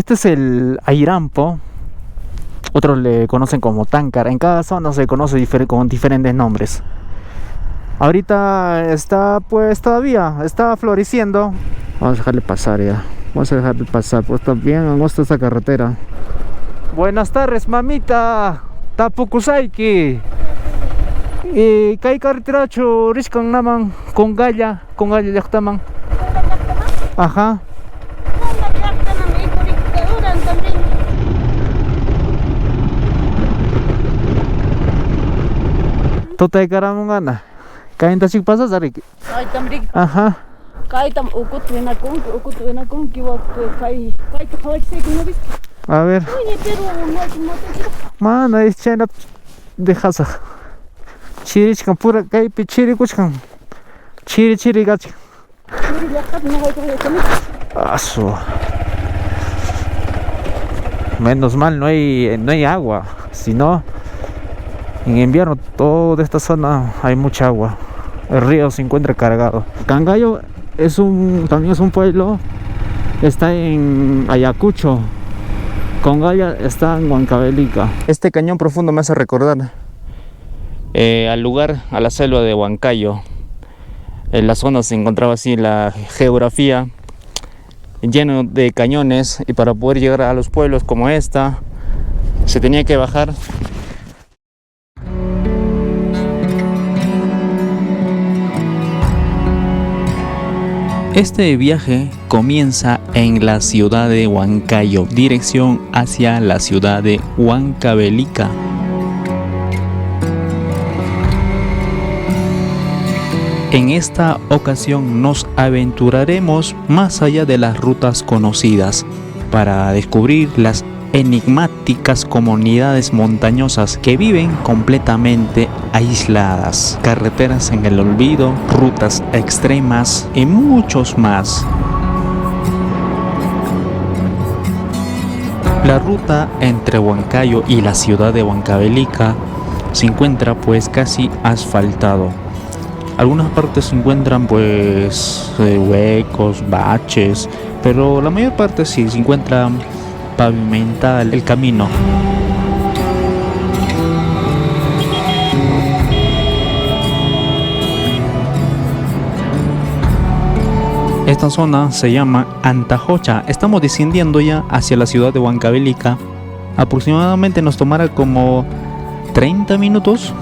Este es el airampo, otros le conocen como táncara. En cada zona se conoce con diferentes nombres. Ahorita está, pues todavía está floreciendo. Vamos a dejarle pasar ya. Vamos a dejarle pasar, pues está bien angosta esta carretera. Buenas tardes, mamita. Tapukusaiki. Y kai carretera churiskan naman con galla llaktaman. Ajá. Totay karamungana. Kain tasik pasas ari. Ay tamrik. Ajá. Kai tam ukut wenakon kiwak kai kawachse kunobis. A ver. Oye, pero no. Man, ahí chena dejas. Chirichkan pura kai pichiri kuchkan. Chiri gach. Chiri yakat no voy a comer. Aso. Menos mal no hay agua, si no en invierno toda esta zona hay mucha agua. El río se encuentra cargado. Cangallo también es un pueblo, está en Ayacucho. Congaya está en Huancavelica. Este cañón profundo me hace recordar al lugar, a la selva de Huancayo. En la zona se encontraba así la geografía, lleno de cañones, y para poder llegar a los pueblos como esta se tenía que bajar. Este viaje comienza en la ciudad de Huancayo, dirección hacia la ciudad de Huancavelica. En esta ocasión nos aventuraremos más allá de las rutas conocidas para descubrir las enigmáticas comunidades montañosas que viven completamente aisladas, carreteras en el olvido, rutas extremas y muchos más. La ruta entre Huancayo y la ciudad de Huancavelica se encuentra pues casi asfaltado. Algunas partes se encuentran pues huecos, baches, pero la mayor parte sí se encuentra pavimentada el camino. Esta zona se llama Antajocha. Estamos descendiendo ya hacia la ciudad de Huancavelica. Aproximadamente nos tomará como 30 minutos,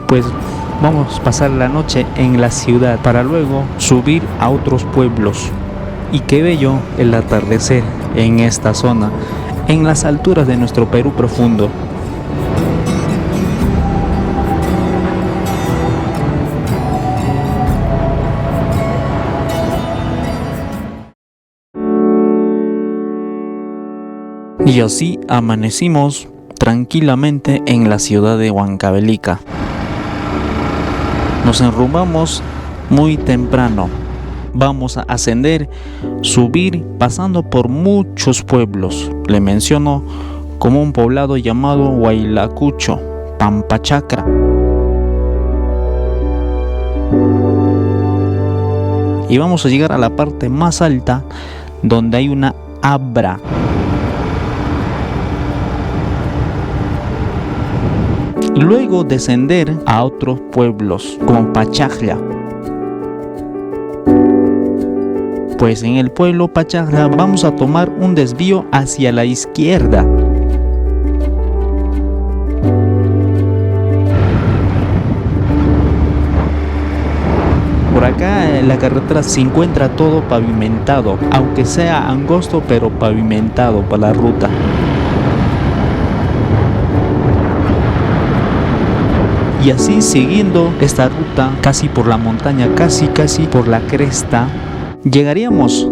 pues vamos a pasar la noche en la ciudad para luego subir a otros pueblos. Y qué bello el atardecer en esta zona, en las alturas de nuestro Perú profundo. Y así amanecimos tranquilamente en la ciudad de Huancavelica. Nos enrumbamos muy temprano. Vamos a ascender, subir, pasando por muchos pueblos. Le menciono como un poblado llamado Huaylacucho, Pampachacra. Y vamos a llegar a la parte más alta, donde hay una abra. Luego descender a otros pueblos, como Pachacla. Pues en el pueblo Pachacla vamos a tomar un desvío hacia la izquierda. Por acá la carretera se encuentra todo pavimentado, aunque sea angosto, pero pavimentado para la ruta. Y así siguiendo esta ruta, casi por la montaña, casi por la cresta, llegaríamos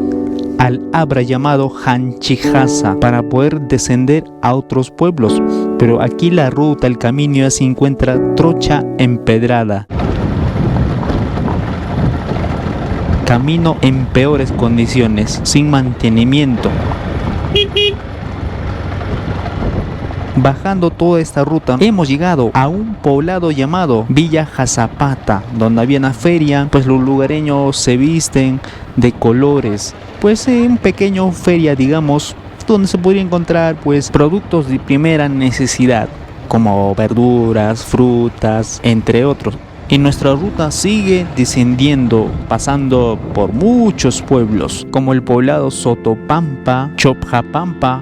al abra llamado Hanchijasa para poder descender a otros pueblos. Pero aquí la ruta, el camino ya se encuentra trocha empedrada. Camino en peores condiciones, sin mantenimiento. Bajando toda esta ruta hemos llegado a un poblado llamado Villa Jazapata, donde había una feria, pues los lugareños se visten de colores, pues en pequeña feria digamos, donde se podría encontrar pues productos de primera necesidad como verduras, frutas, entre otros. Y nuestra ruta sigue descendiendo, pasando por muchos pueblos, como el poblado Sotopampa, Chopjapampa.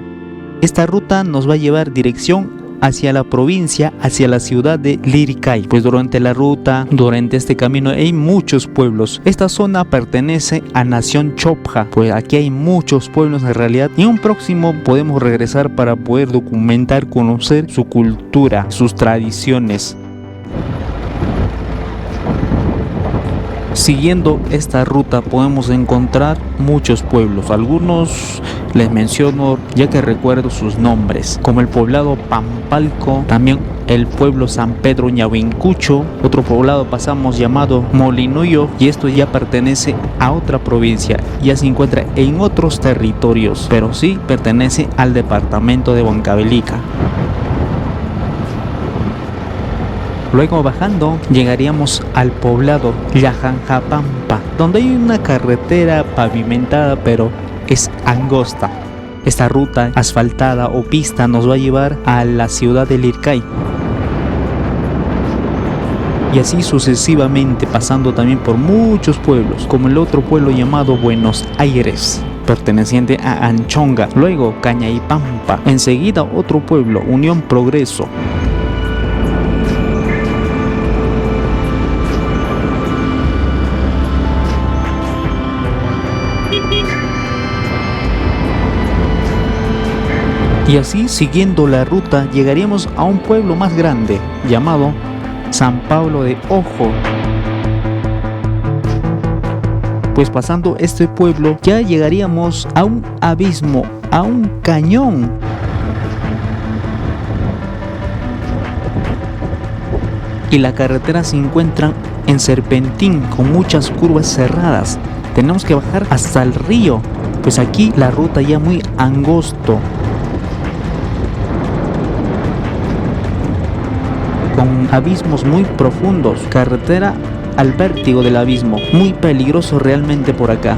Esta ruta nos va a llevar dirección hacia la provincia, hacia la ciudad de Lircay. Pues durante la ruta, durante este camino hay muchos pueblos. Esta zona pertenece a Nación Chopja, pues aquí hay muchos pueblos en realidad. Y en un próximo podemos regresar para poder documentar, conocer su cultura, sus tradiciones. Siguiendo esta ruta podemos encontrar muchos pueblos, algunos les menciono ya que recuerdo sus nombres, como el poblado Pampalco, también el pueblo San Pedro Ñahuincucho, otro poblado pasamos llamado Molinuyo, y esto ya pertenece a otra provincia, ya se encuentra en otros territorios, pero sí pertenece al departamento de Huancavelica. Luego bajando llegaríamos al poblado Yajanjapampa, donde hay una carretera pavimentada pero es angosta. Esta ruta asfaltada o pista nos va a llevar a la ciudad de Lircay. Y así sucesivamente, pasando también por muchos pueblos, como el otro pueblo llamado Buenos Aires, perteneciente a Anchonga. Luego Cañaypampa, enseguida otro pueblo, Unión Progreso. Y así, siguiendo la ruta, llegaríamos a un pueblo más grande, llamado San Pablo de Ojo. Pues pasando este pueblo, ya llegaríamos a un abismo, a un cañón. Y la carretera se encuentra en serpentín, con muchas curvas cerradas. Tenemos que bajar hasta el río, pues aquí la ruta ya muy angosto, con abismos muy profundos, carretera al vértigo del abismo, muy peligroso realmente por acá.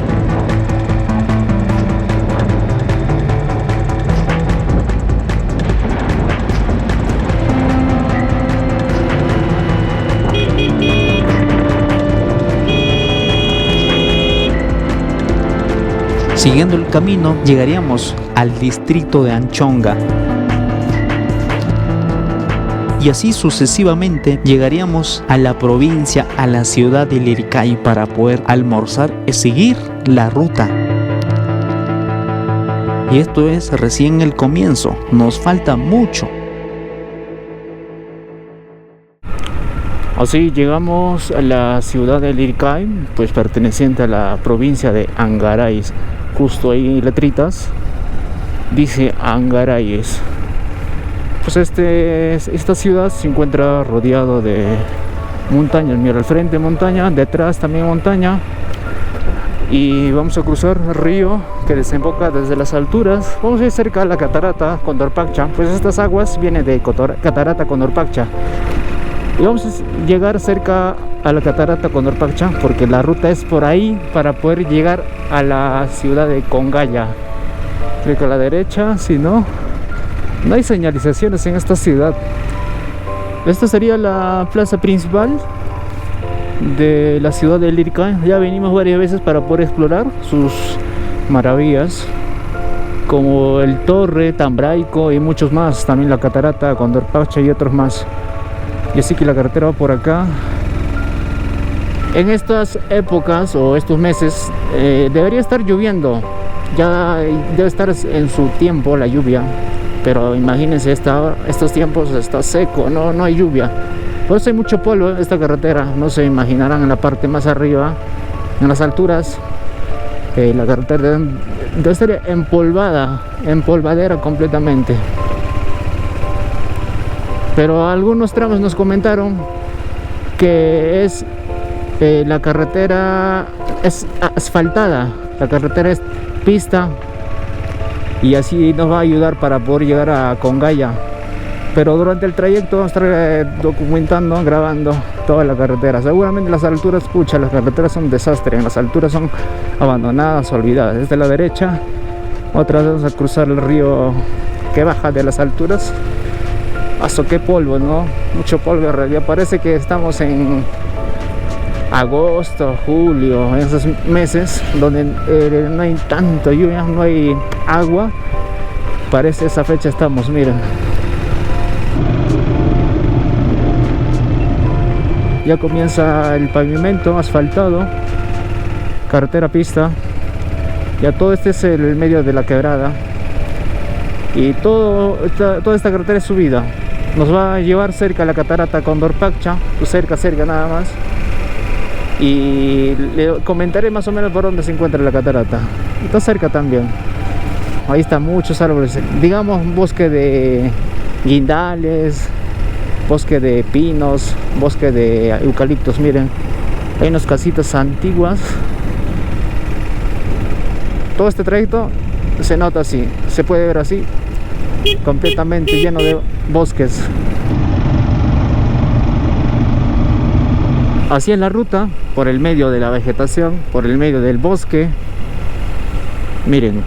Siguiendo el camino llegaríamos al distrito de Anchonga. Y así sucesivamente llegaríamos a la provincia, a la ciudad de Lircay, para poder almorzar y seguir la ruta. Y esto es recién el comienzo, nos falta mucho. Así llegamos a la ciudad de Lircay, pues perteneciente a la provincia de Angarayes. Justo ahí letritas dice Angarayes. Pues esta ciudad se encuentra rodeado de montañas. Mira, al frente montaña, detrás también montaña. Y vamos a cruzar el río que desemboca desde las alturas. Vamos a ir cerca a la catarata Condorpaccha. Pues estas aguas vienen de catarata Condorpaccha. Y vamos a llegar cerca a la catarata Condorpaccha porque la ruta es por ahí para poder llegar a la ciudad de Congaya. Creo que a la derecha, si no... No hay señalizaciones en esta ciudad. Esta sería la plaza principal de la ciudad de Lircay. Ya venimos varias veces para poder explorar sus maravillas, como el Torre, Tambraico y muchos más. También la catarata Condorpaccha y otros más. Y así que la carretera va por acá. En estas épocas o estos meses debería estar lloviendo. Ya debe estar en su tiempo la lluvia. Pero imagínense, estos tiempos está seco, no hay lluvia. Por eso hay mucho polvo en esta carretera. No se imaginarán en la parte más arriba, en las alturas, la carretera debe estar empolvadera completamente. Pero algunos tramos nos comentaron que la carretera es asfaltada, la carretera es pista. Y así nos va a ayudar para poder llegar a Congaya. Pero durante el trayecto vamos a estar documentando, grabando toda la carretera. Seguramente las alturas, las carreteras son un desastre. En las alturas son abandonadas, olvidadas. Desde la derecha Otra vez vamos a cruzar el río que baja de las alturas. Paso, qué polvo, ¿no? Mucho polvo en realidad. Parece que estamos en agosto, julio, en esos meses donde no hay tanto lluvia, no hay agua. Parece esa fecha estamos, miren. Ya comienza el pavimento asfaltado, carretera pista. Ya todo este es el medio de la quebrada. Y toda esta carretera es subida. Nos va a llevar cerca a la catarata Condorpacha, pues cerca nada más. Y le comentaré más o menos por dónde se encuentra la catarata. Está cerca también. Ahí están muchos árboles, digamos un bosque de guindales, bosque de pinos, bosque de eucaliptos. Miren, hay unas casitas antiguas. Todo este trayecto se nota así, se puede ver así, completamente lleno de bosques. Así es la ruta, por el medio de la vegetación, por el medio del bosque. Miren,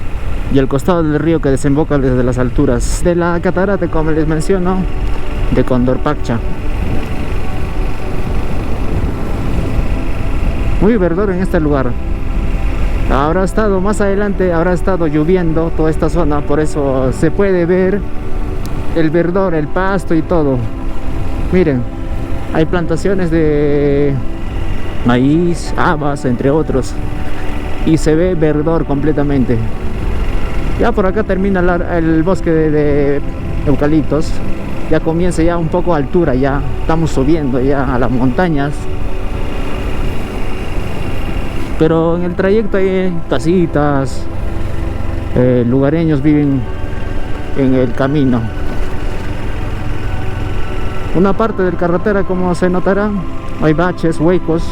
y al costado del río que desemboca desde las alturas de la catarata, como les menciono, de Condorpacha. Muy verdor en este lugar. Habrá estado más adelante, habrá estado lloviendo toda esta zona, por eso se puede ver el verdor, el pasto y todo. Miren, hay plantaciones de maíz, habas, entre otros, y se ve verdor completamente. Ya por acá termina el bosque de eucaliptos. Ya comienza ya un poco a altura, ya estamos subiendo ya a las montañas. Pero en el trayecto hay casitas, lugareños viven en el camino. Una parte de la carretera, como se notará, hay baches, huecos.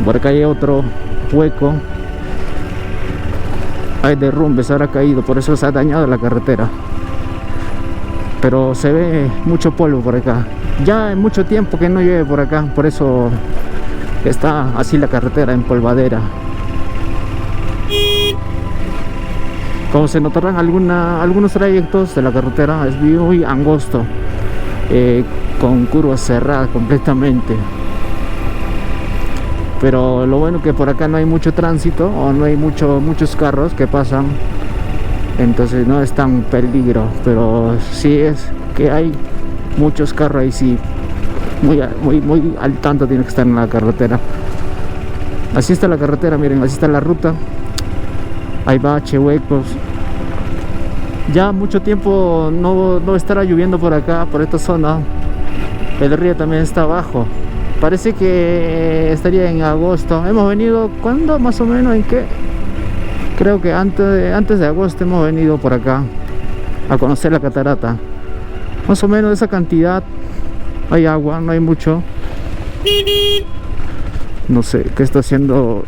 Por acá hay otro hueco. Hay derrumbes, ahora ha caído, por eso se ha dañado la carretera. Pero se ve mucho polvo por acá. Ya hay mucho tiempo que no llueve por acá, por eso está así la carretera empolvadera. Como se notarán algunos trayectos de la carretera, es muy angosto, con curvas cerradas completamente. Pero lo bueno que por acá no hay mucho tránsito, o no hay muchos carros que pasan, entonces no es tan peligro. Pero sí es que hay muchos carros ahí, sí, muy al tanto tiene que estar en la carretera. Así está la carretera, miren, así está la ruta. Hay bache, huecos. Ya mucho tiempo no estará lloviendo por acá, por esta zona. El río también está abajo. Parece que estaría en agosto. Hemos venido, ¿cuándo? Más o menos, ¿en qué? Creo que antes de agosto hemos venido por acá a conocer la catarata. Más o menos esa cantidad. Hay agua, no hay mucho. No sé qué está haciendo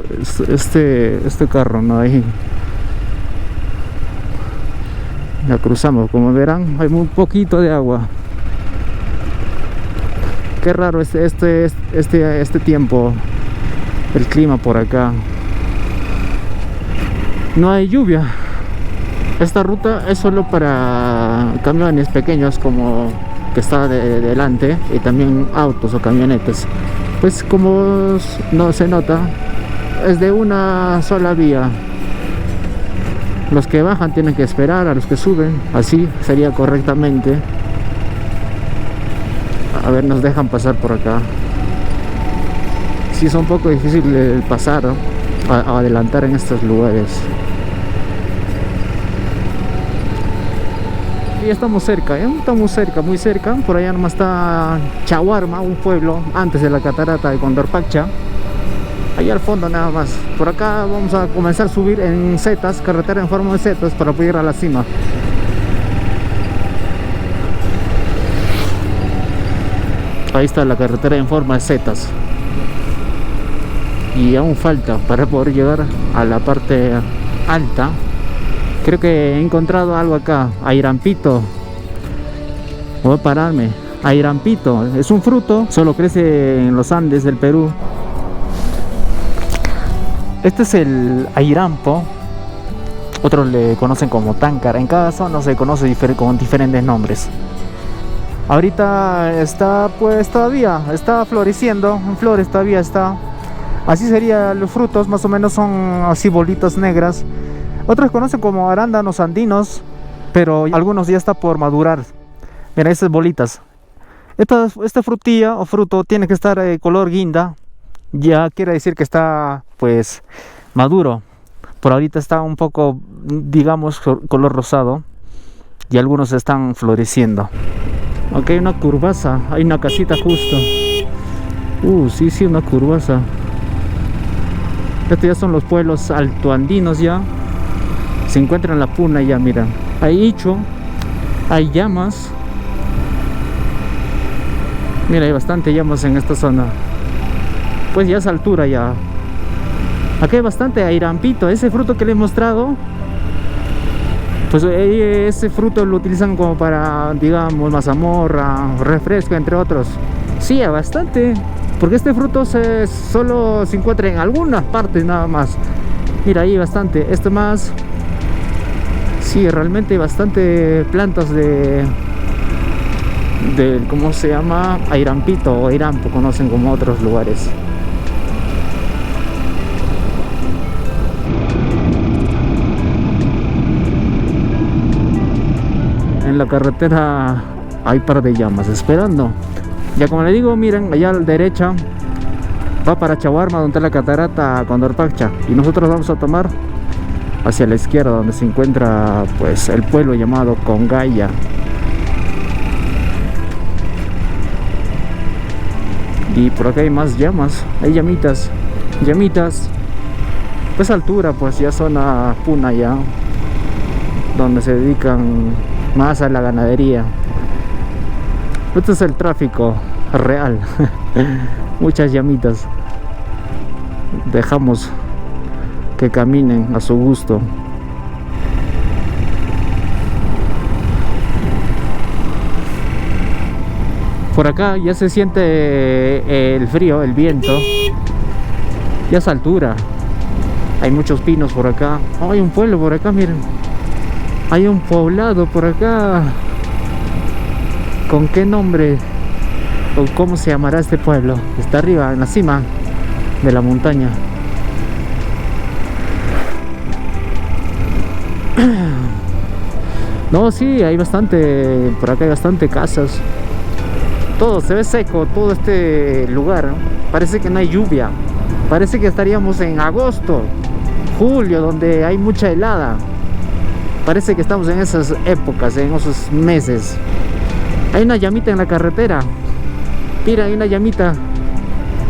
este carro, no hay. La cruzamos, como verán, hay muy poquito de agua. Qué raro este tiempo, el clima por acá. No hay lluvia. Esta ruta es solo para camiones pequeños, como que está delante, y también autos o camionetas. Pues como no se nota, es de una sola vía. Los que bajan tienen que esperar a los que suben, así sería correctamente. A ver, nos dejan pasar por acá. Sí, es un poco difícil el pasar, ¿no? A adelantar en estos lugares. Y estamos cerca, estamos cerca, muy cerca. Por allá nomás está Chaguarma, un pueblo antes de la catarata de Condorpacha. Allá al fondo nada más. Por acá vamos a comenzar a subir en setas, carretera en forma de setas, para poder ir a la cima. Ahí está la carretera en forma de setas. Y aún falta para poder llegar a la parte alta. Creo que he encontrado algo acá. Airampito. Voy a pararme. Airampito. Es un fruto. Solo crece en los Andes del Perú. Este es el airampo. Otros le conocen como táncara. En cada zona se conoce con diferentes nombres. Ahorita está, pues todavía está floreciendo, en flores todavía está. Así serían los frutos, más o menos son así bolitas negras. Otros conocen como arándanos andinos, pero algunos ya está por madurar. Mira, esas bolitas. Esta frutilla o fruto tiene que estar color guinda. Ya quiere decir que está pues maduro. Por ahorita está un poco, digamos, color rosado. Y algunos están floreciendo. Aquí hay una curvaza, hay una casita justo. Sí, una curvaza. Estos ya son los pueblos altoandinos ya. Se encuentra en la puna ya, miran. Hay icho, hay llamas. Mira, hay bastante llamas en esta zona. Pues ya es altura ya. Aquí hay bastante airampito. Ese fruto que les he mostrado, pues ese fruto lo utilizan como para, digamos, mazamorra, refresco, entre otros. Sí, bastante. Porque este fruto solo se encuentra en algunas partes nada más. Mira, ahí bastante. Esto más. Sí, realmente bastante plantas de ¿cómo se llama? Airampito o airampo, conocen como otros lugares. En la carretera hay par de llamas esperando. Ya como le digo, miren, allá a la derecha va para Chaguarma, donde está la catarata Condorpacha, y nosotros vamos a tomar hacia la izquierda, donde se encuentra pues el pueblo llamado Congaya. Y por acá hay más llamas, hay llamitas, pues altura, pues ya zona puna ya, donde se dedican más a la ganadería. Este es el tráfico real. Muchas llamitas. Dejamos que caminen a su gusto. Por acá ya se siente el frío, el viento. Ya es altura. Hay muchos pinos por acá. Oh, hay un pueblo por acá, miren. Hay un poblado por acá. ¿Con qué nombre o cómo se llamará este pueblo? Está arriba, en la cima de la montaña. No, sí, hay bastante. Por acá hay bastante casas. Todo se ve seco, todo este lugar. Parece que no hay lluvia. Parece que estaríamos en agosto, julio, donde hay mucha helada. Parece que estamos en esas épocas, en esos meses. Hay una llamita en la carretera. Mira, hay una llamita.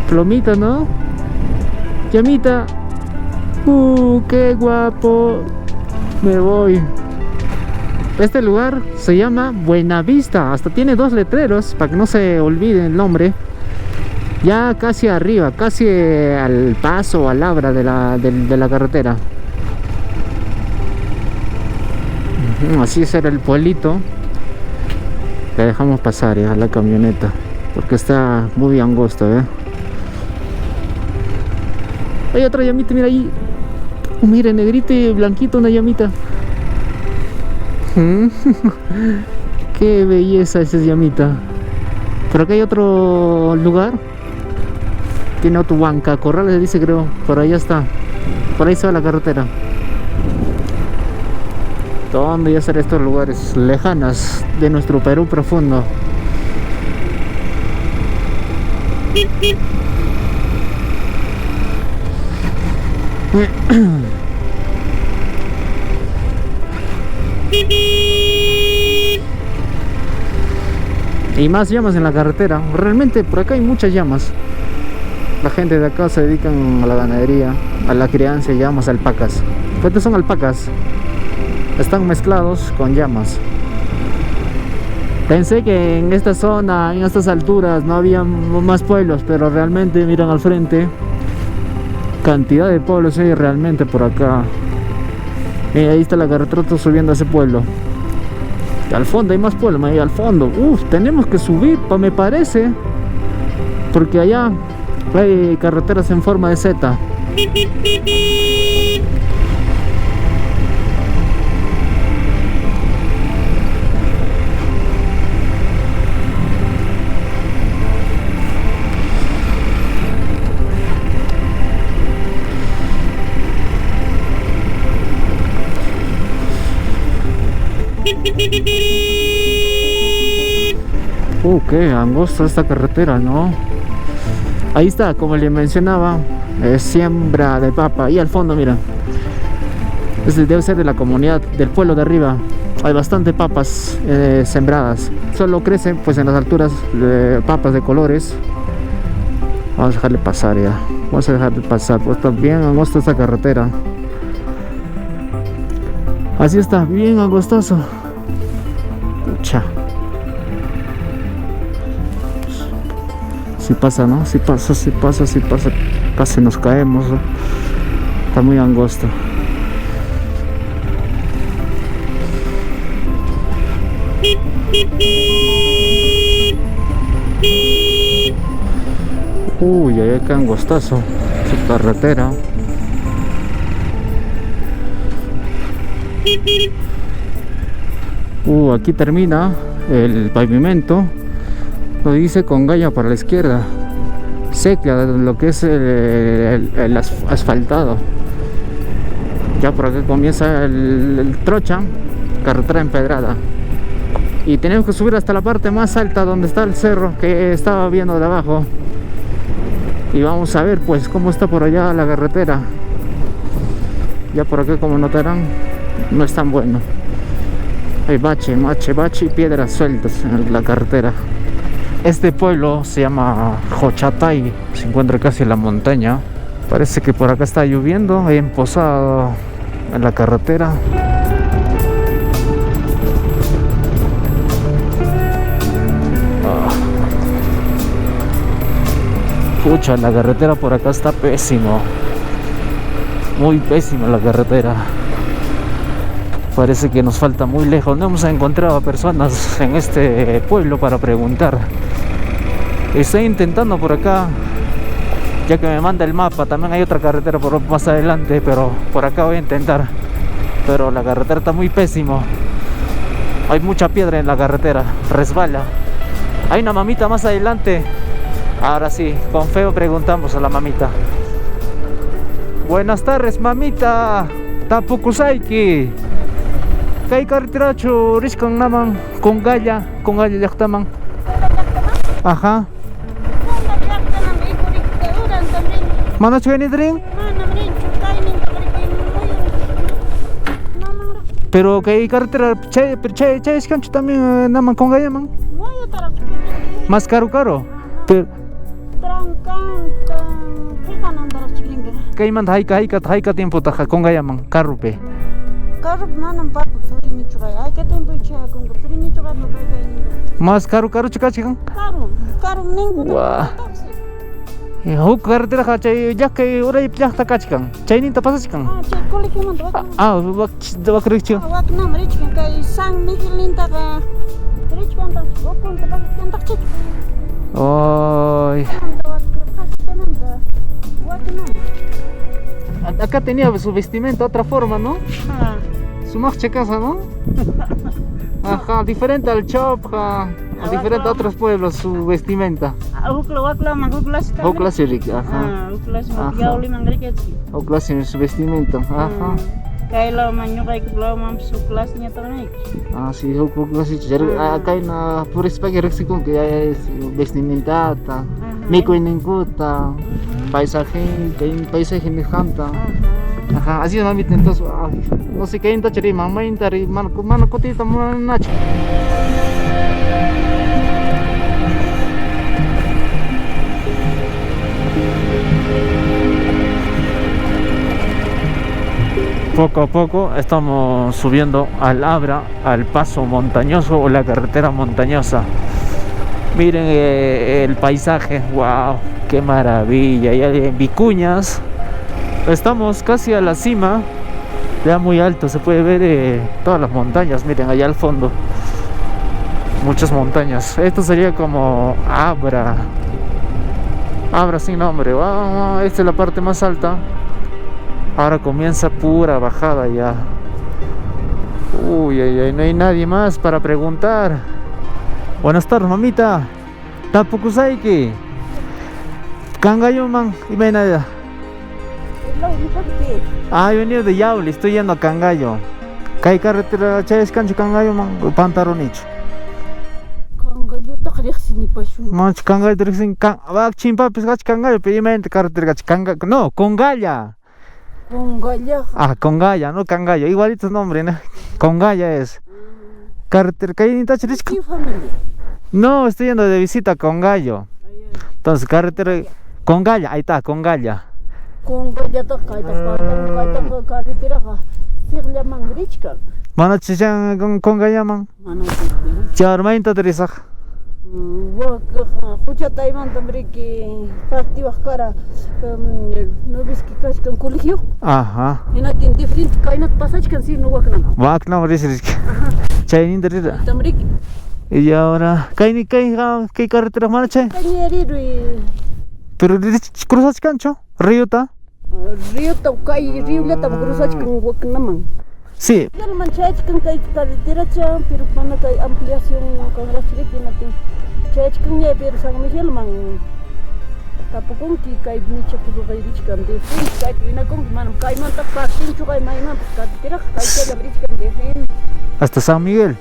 Plomita, ¿no? Llamita. Qué guapo. Me voy. Este lugar se llama Buenavista. Hasta tiene 2 letreros para que no se olvide el nombre. Ya casi arriba, casi al paso, al labra de la carretera. Así será el pueblito. Le dejamos pasar ya la camioneta porque está muy angosto, Hay otra llamita, mira ahí. Mira, negrito y blanquito, una llamita. Qué belleza esa llamita. Por acá hay otro lugar. Tiene Otuhuanca, Corrales dice, creo. Por allá está. Por ahí se va la carretera. ¿Dónde ya serán estos lugares lejanos de nuestro Perú profundo? Y más llamas en la carretera. Realmente por acá hay muchas llamas. La gente de acá se dedican a la ganadería, a la crianza de llamas, alpacas. Estas son alpacas. Están mezclados con llamas. Pensé que en esta zona, en estas alturas, no había más pueblos, pero realmente miran al frente. Cantidad de pueblos hay realmente por acá. Ahí está la carretera subiendo a ese pueblo. Y al fondo hay más pueblos, ahí al fondo. Tenemos que subir, me parece. Porque allá hay carreteras en forma de Z. Qué angosta esta carretera, ¿no? Ahí está, como le mencionaba, siembra de papa. Y al fondo, mira, este debe ser de la comunidad del pueblo de arriba. Hay bastante papas sembradas. Solo crecen pues en las alturas papas de colores. Vamos a dejarle pasar ya. Vamos a dejarle pasar, pues está bien angosta esta carretera. Así está, bien angostoso. Pucha. Si pasa, ¿no? Si pasa. Casi nos caemos, ¿no? Está muy angosto. Uy, ahí qué angostazo su carretera. Aquí termina el pavimento. Lo dice Congaya para la izquierda. Seca lo que es el asfaltado. Ya por aquí comienza el trocha, carretera empedrada. Y tenemos que subir hasta la parte más alta donde está el cerro que estaba viendo de abajo. Y vamos a ver pues cómo está por allá la carretera. Ya por aquí, como notarán, no es tan bueno. Hay bache y piedras sueltas en la carretera. Este pueblo se llama Jochatay, se encuentra casi en la montaña. Parece que por acá está lloviendo, hay emposado en la carretera. Pucha, la carretera por acá está pésimo. Muy pésima la carretera. Parece que nos falta muy lejos. No hemos encontrado a personas en este pueblo para preguntar. Estoy intentando por acá, ya que me manda el mapa. También hay otra carretera por más adelante, pero por acá voy a intentar. Pero la carretera está muy pésimo. Hay mucha piedra en la carretera, resbala. Hay una mamita más adelante. Ahora sí, con feo preguntamos a la mamita. Buenas tardes, mamita. Tapukusaiki. Kay carretera churis con naman Congaya yaktaman. Ajá. Mana chugani dring? Pero kay carretera che escancho también naman Congaya man. Más caro. Pero kay man haika tiempo taja Congaya man carrupe. Más caro chicachican. Caro ningún. Huk carretera ha chay yakkay uray plakta kachikan. Chayninta pasachikan. Chay colegio man Wakrichikan. Waknam richkan kay San Miguelinta ka richkan ta okon ta chik. Ay. Acá tenía su vestimenta otra forma, ¿no? Su marcha casa, ¿no? Ajá, diferente al Chop, diferente a otros pueblos, su vestimenta. Su vestimenta, ajá. Sí, acá hay una pura espacio que hay vestimenta, mico y ninguta, paisaje de janta. Ajá, así es mamita, entonces, no sé qué inta chari, mamá inta ri, mano cotita, nacho. Poco a poco estamos subiendo al Abra, al paso montañoso o la carretera montañosa. Miren el paisaje, wow, qué maravilla. Y hay vicuñas. Estamos casi a la cima, ya muy alto, se puede ver todas las montañas. Miren allá al fondo, muchas montañas. Esto sería como Abra sin nombre. Wow, esta es la parte más alta. Ahora comienza pura bajada ya. Uy, no hay nadie más para preguntar. Buenas tardes, mamita. Tapukusaiki. Cangayo man, y ven allá. He venido de Yauli, estoy yendo a Cangayo. ¿Qué carretera chay escancho Cangayo man? Pantaronicho. Cangayo takrik ni pashu. Manch Cangallo dicen va chimpapis gach Cangallo, pedimento carretera gach Cangallo. No, Congalla. Congalla. Ah, Congalla, no Cangallo, igualito el nombre, ¿no? Congalla es. Carretera que hay ¿Qué familia? No, estoy yendo de visita a Congalla. Entonces, carretera Congalla, ahí está, Congalla. Congalla to kaita carretera ka. Sigla mangrichka. Mana chichan Congalla man. Mana Charmainta terizaj. Jucha taiman tambre que partido cara no ves que casi con colegio. Ajá. En atin diferente kainat pasach kan si no wakna. Vakna risk. Chainin derida. Tambre Y ahora, ¿qué carretera mana chay? kañeri Pero cruzas cancho, río ta. río ta kai río la tam cruzach kan wakna man. Sí. Kan manchach kan kai carretera cha pero pana kai ampliación kan la chile que natin. Chach kan ye pero San Miguel man. Tapukong ki kai nicha kudo kai rich kan de fin kai vina kong man kai man ta parking chu kai mai man carretera kai cha rich kan de fin. Hasta San Miguel.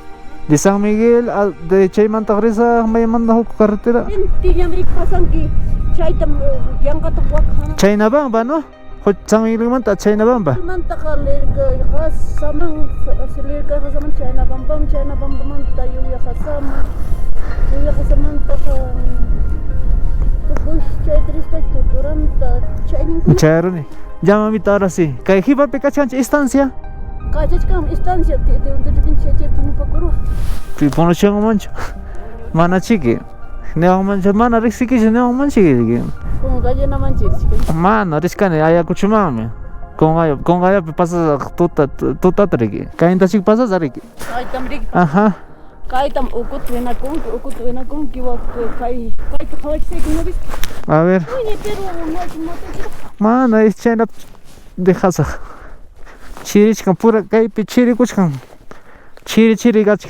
De San Miguel de Chayman Tagresa me manda a carretera. Tiene América pasan que Chaitam yang kata wakana. Chaynabamba, ¿no? San Miguel manta Chaynabamba. Manta kalir ke samang selir ke saman Chaynabamba manta yuya kasaman ta pues chaitrista culturanta Chaynin. Chayroni. Llama mi ahora sí. ¿Qué hipa pecachancha instancia? Kachachkam estancia de repente che puni pakuru. Pipono chengo mancho. Mana chiqui. Neo mancho mana risiki neo manchi. Como gallina manchir. Mana riscane aya kuchumame. Con gaya pasas tuta triki. Kainta chik pasas ariki. Ay tamrik. Ajá. Kai tam ukut vena con que va kai kawach se que no vis. A ver. Oye, pero no Mana es chena de hasa. Chirichkan pura kay pichiri kuchkan. Chiri gach.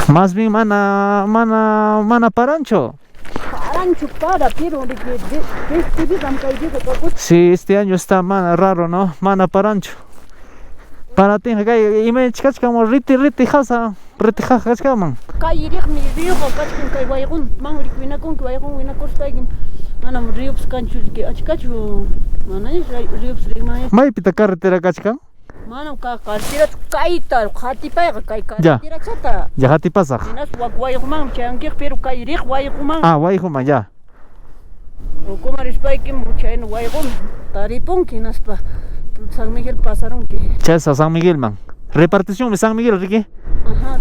Más bien mana parancho. Parancho para, pero de Sí, este año está mana raro, ¿no? Mana parancho. Para ti, y me chicas como riti hasa, riti man. Kai mi río kachkan kai waygun, man rikvina con que waygun wina kostaigin. Mana río kanchu que achkachu. Mana río rigma. Mai pita carretera kachkan. Mana carretera kaita, khatipa kai carretera chata. Ya hati pasaj. Minas waygun changi pero kai rig waygun. Ah, waygun ya. O como respaikim buchain waygun. Taripon kinaspa. San Miguel pasaron que. Chesa San Miguel man. Repartición de San Miguel, Ricky. Ajá.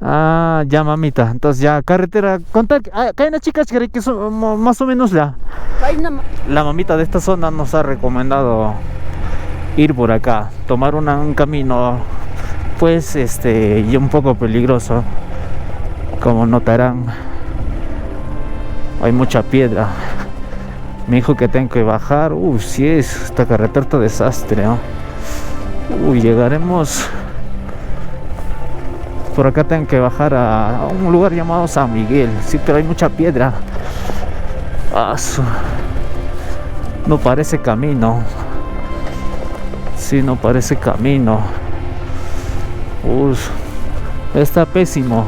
Ah, ya mamita. Entonces ya carretera. Contar que hay una chica que más o menos la mamita de esta zona nos ha recomendado ir por acá, tomar un camino pues y un poco peligroso. Como notarán, hay mucha piedra. Me dijo que tengo que bajar. Uy, sí, esta carretera está desastre, ¿no? Uy, llegaremos. Por acá tengo que bajar a un lugar llamado San Miguel. Sí, pero hay mucha piedra. No parece camino. Sí, no parece camino. Uy, está pésimo.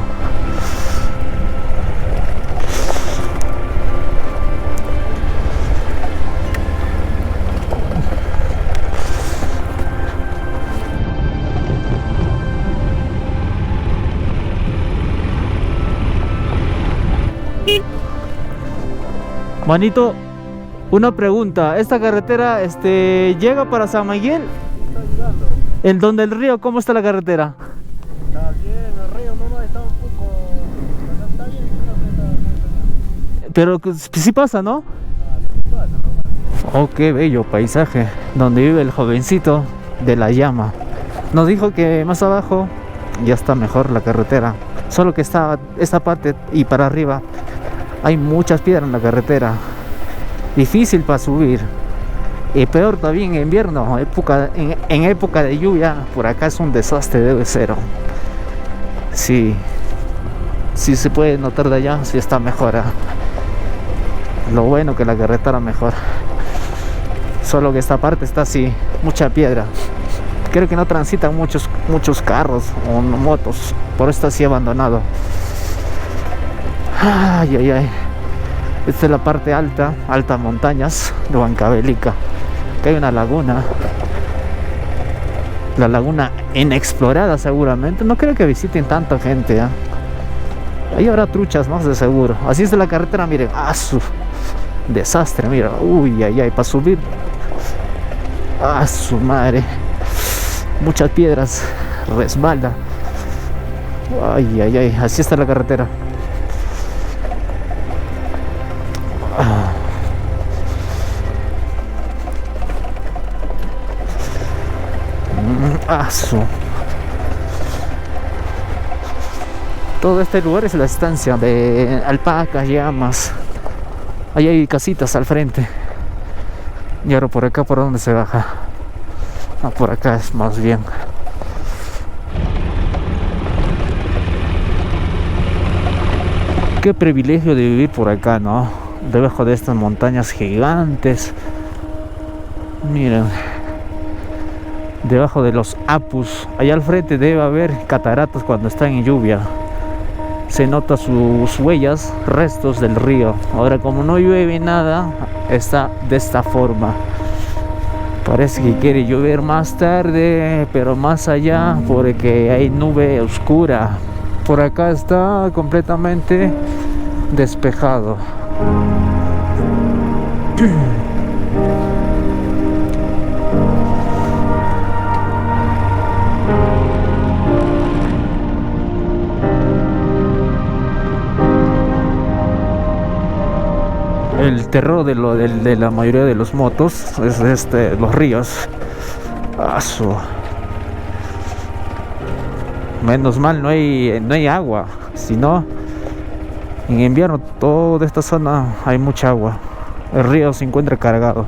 Manito, una pregunta. ¿Esta carretera llega para San Miguel? ¿En donde el río? ¿Cómo está la carretera? Está bien, el río no está un poco. Está bien, creo que está bien. Pero sí pasa, ¿no? Sí pasa, ¿no? Oh, qué bello paisaje. Donde vive el jovencito de la llama. Nos dijo que más abajo ya está mejor la carretera. Solo que esta parte y para arriba hay muchas piedras en la carretera, difícil para subir, y peor todavía en invierno, en época de lluvia, por acá es un desastre, debe ser. Sí se puede notar de allá, sí está mejor. Lo bueno que la carretera mejor, solo que esta parte está así, mucha piedra. Creo que no transitan muchos carros o motos, por eso está así abandonado. Ay, ay, ay. Esta es la parte alta, altas montañas de Huancavelica. Acá hay una laguna. La laguna inexplorada seguramente. No creo que visiten tanta gente, ¿eh? Ahí habrá truchas más de seguro. Así es de la carretera, miren. ¡Ah, su! Desastre, mira. Uy, ay, ay, para subir. ¡Ah, su madre! Muchas piedras. Resbala. Ay, ay, ay. Así está la carretera. Todo este lugar es la estancia de alpacas, llamas. Ahí hay casitas al frente. Y ahora por acá, ¿por dónde se baja? Ah, por acá es más bien. Qué privilegio de vivir por acá, ¿no? Debajo de estas montañas gigantes. Miren. Debajo de los apus. Allá al frente debe haber cataratas cuando están en lluvia. Se nota sus huellas, restos del río. Ahora como no llueve nada, está de esta forma. Parece que quiere llover más tarde, pero más allá, porque hay nube oscura. Por acá está completamente despejado. El terror de la mayoría de los motos es los ríos. Menos mal no hay agua. Si no, en invierno toda esta zona hay mucha agua. El río se encuentra cargado,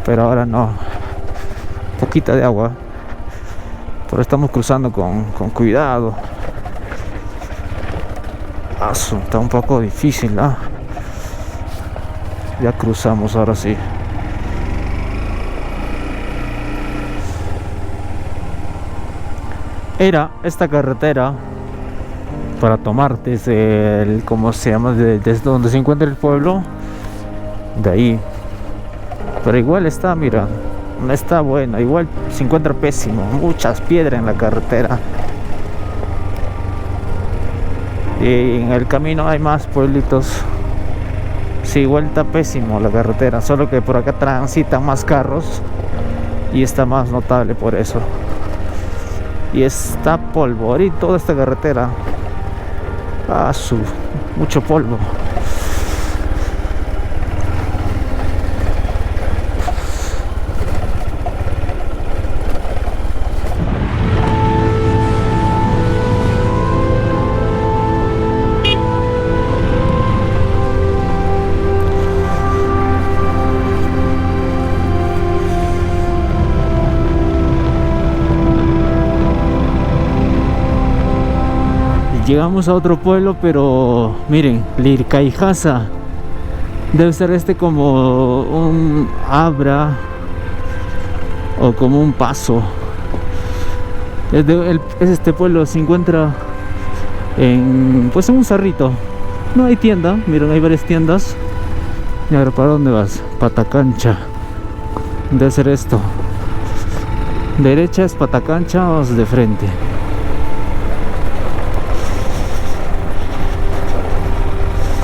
pero ahora no. Poquita de agua. Pero estamos cruzando con cuidado. Está un poco difícil, ¿no? Ya cruzamos, ahora sí. Era esta carretera para tomar desde el, ¿cómo se llama? Desde donde se encuentra el pueblo. De ahí. Pero igual está, mira, no está buena. Igual se encuentra pésimo. Muchas piedras en la carretera. Y en el camino hay más pueblitos. Sí, igual está pésimo la carretera, solo que por acá transitan más carros y está más notable por eso. Y está polvorín toda esta carretera. Mucho polvo. Llegamos a otro pueblo, pero miren, Lircaijasa. Debe ser como un Abra o como un Paso. Este pueblo se encuentra en un cerrito. No hay tienda, miren, hay varias tiendas. Y ahora, ¿para dónde vas? Patacancha. Debe ser esto. Derecha es Patacancha, vamos de frente.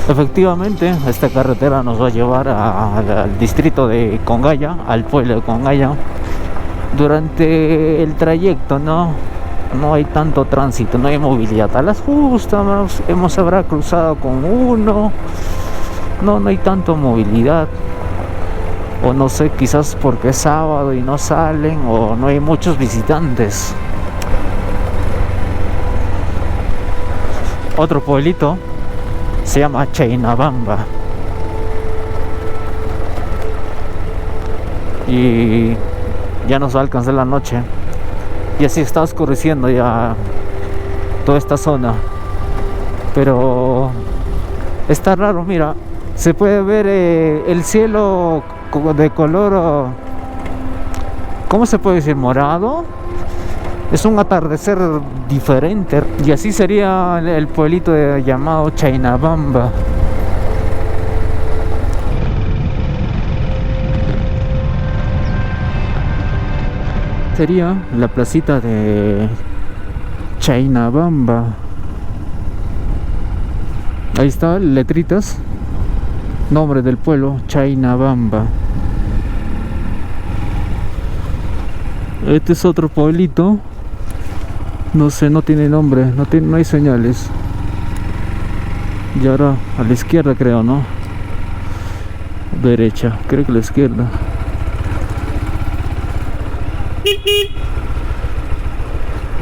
Efectivamente, esta carretera nos va a llevar al distrito de Congaya, al pueblo de Congaya. Durante el trayecto no hay tanto tránsito, no hay movilidad. A las justas habrá cruzado con uno. No hay tanto movilidad. O no sé, quizás porque es sábado y no salen, o no hay muchos visitantes. Otro pueblito se llama Chainabamba. Y ya nos va a alcanzar la noche. Y así está oscureciendo ya toda esta zona. Pero está raro, mira. Se puede ver el cielo de color, ¿cómo se puede decir? Morado. Es un atardecer diferente. Y así sería el pueblito llamado Chainabamba. Sería la placita de Chainabamba. Ahí está, letritas. Nombre del pueblo, Chainabamba. Este es otro pueblito. No sé, no tiene nombre, no hay señales. Y ahora a la izquierda creo, ¿no? Derecha, creo que a la izquierda.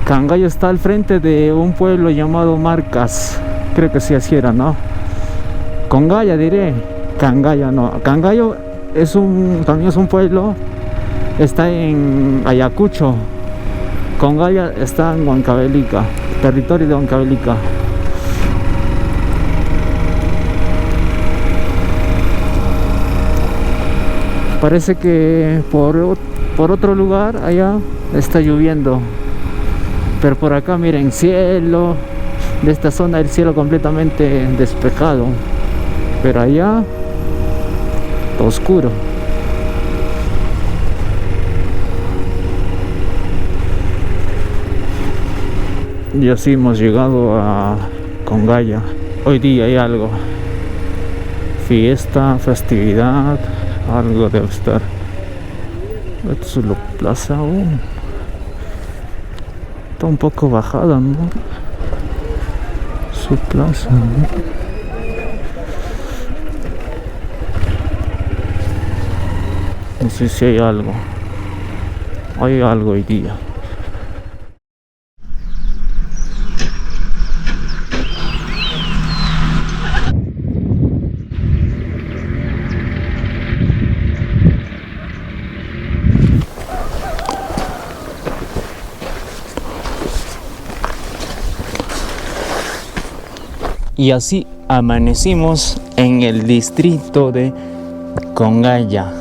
Cangallo está al frente de un pueblo llamado Marcas. Creo que sí, así era, ¿no? Congaya diré. Cangallo no. Cangallo también es un pueblo. Está en Ayacucho. Congaya está en Huancavelica, territorio de Huancavelica. Parece que por otro lugar allá está lloviendo. Pero por acá miren, cielo. De esta zona el cielo completamente despejado. Pero allá está oscuro. Y así hemos llegado a Congaya. Hoy día hay algo. Fiesta, festividad. Algo debe estar. Esto es la plaza. Está un poco bajada, ¿no? Su plaza, ¿no? No sé si hay algo. Hay algo hoy día. Y así amanecimos en el distrito de Congaya.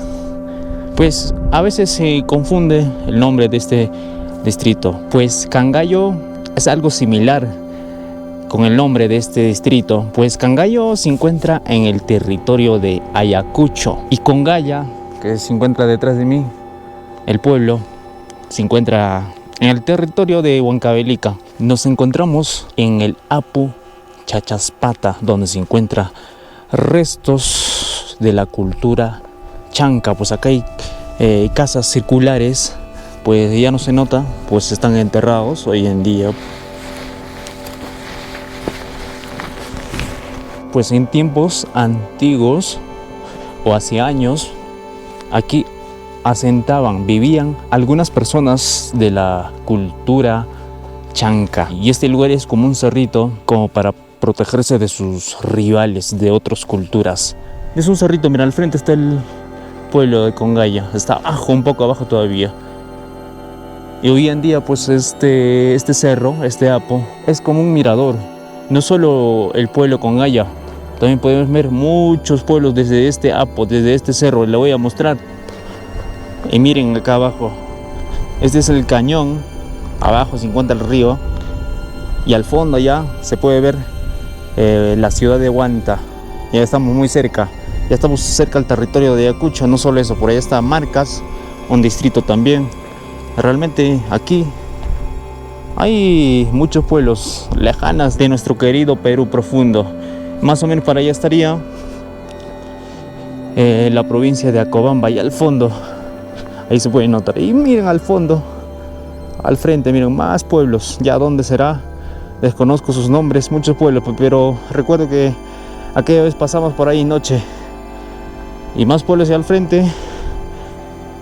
Pues a veces se confunde el nombre de este distrito, pues Cangallo es algo similar con el nombre de este distrito, pues Cangallo se encuentra en el territorio de Ayacucho y Congaya, que se encuentra detrás de mí, el pueblo, se encuentra en el territorio de Huancavelica. Nos encontramos en el Apu Chachaspata, donde se encuentran restos de la cultura chanca. Pues acá hay casas circulares, pues ya no se nota, pues están enterrados hoy en día. Pues en tiempos antiguos o hace años, aquí vivían algunas personas de la cultura chanca. Y este lugar es como un cerrito, como para protegerse de sus rivales de otras culturas. Es un cerrito, mira, al frente está el pueblo de Congaya, está abajo, un poco abajo todavía. Y hoy en día pues este cerro, este Apo, es como un mirador. No solo el pueblo Congaya, también podemos ver muchos pueblos desde este Apo, desde este cerro. Le voy a mostrar. Y miren acá abajo, este es el cañón. Abajo se encuentra el río y al fondo ya se puede ver la ciudad de Huanta. Ya estamos muy cerca, ya estamos cerca del territorio de Ayacucho. No solo eso, por allá está Marcas, un distrito también. Realmente aquí hay muchos pueblos lejanos de nuestro querido Perú profundo. Más o menos para allá estaría la provincia de Acobamba, y al fondo, ahí se puede notar. Y miren al fondo, al frente, miren, más pueblos. Ya dónde será, desconozco sus nombres, muchos pueblos, pero recuerdo que aquella vez pasamos por ahí noche. Y más pueblos hacia al frente.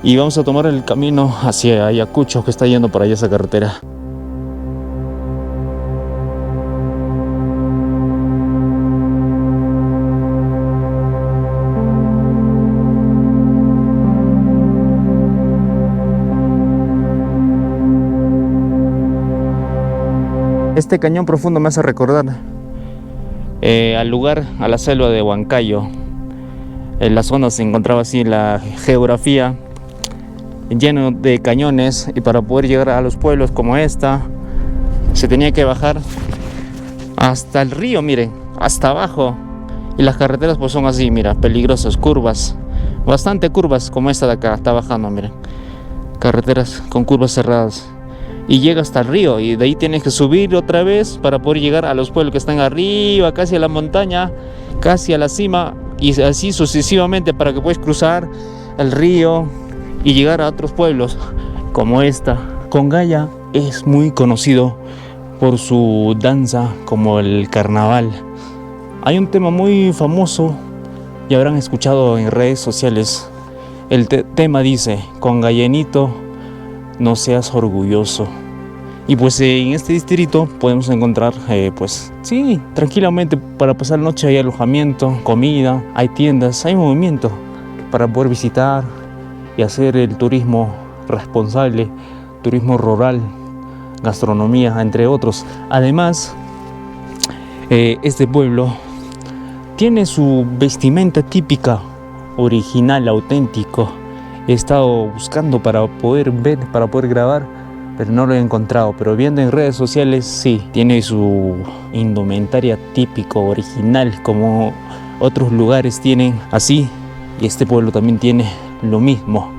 Y vamos a tomar el camino hacia Ayacucho, que está yendo por allá esa carretera. Este cañón profundo me hace recordar al lugar, a la selva de Huancayo. En la zona se encontraba así la geografía. lleno de cañones, y para poder llegar a los pueblos como esta se tenía que bajar hasta el río, miren, hasta abajo. Y las carreteras pues son así, mira, peligrosas, curvas, bastante curvas, como esta de acá, está bajando, miren, carreteras con curvas cerradas. Y llega hasta el río, y de ahí tienes que subir otra vez para poder llegar a los pueblos que están arriba, casi a la montaña, casi a la cima, y así sucesivamente para que puedas cruzar el río y llegar a otros pueblos como esta. Congaya es muy conocido por su danza como el carnaval. Hay un tema muy famoso y habrán escuchado en redes sociales. El tema dice: congayenito, no seas orgulloso. Y pues en este distrito podemos encontrar, pues sí, tranquilamente para pasar la noche hay alojamiento, comida, hay tiendas, hay movimiento para poder visitar y hacer el turismo responsable, turismo rural, gastronomía, entre otros. Además, este pueblo tiene su vestimenta típica, original, auténtico. He estado buscando para poder ver, para poder grabar, pero no lo he encontrado. Pero viendo en redes sociales, sí, tiene su indumentaria típico, original, como otros lugares tienen así. Y este pueblo también tiene lo mismo,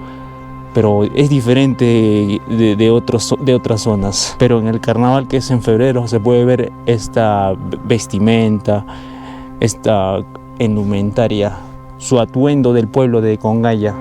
pero es diferente de otras zonas. Pero en el carnaval, que es en febrero, se puede ver esta vestimenta, esta indumentaria, su atuendo del pueblo de Congaya.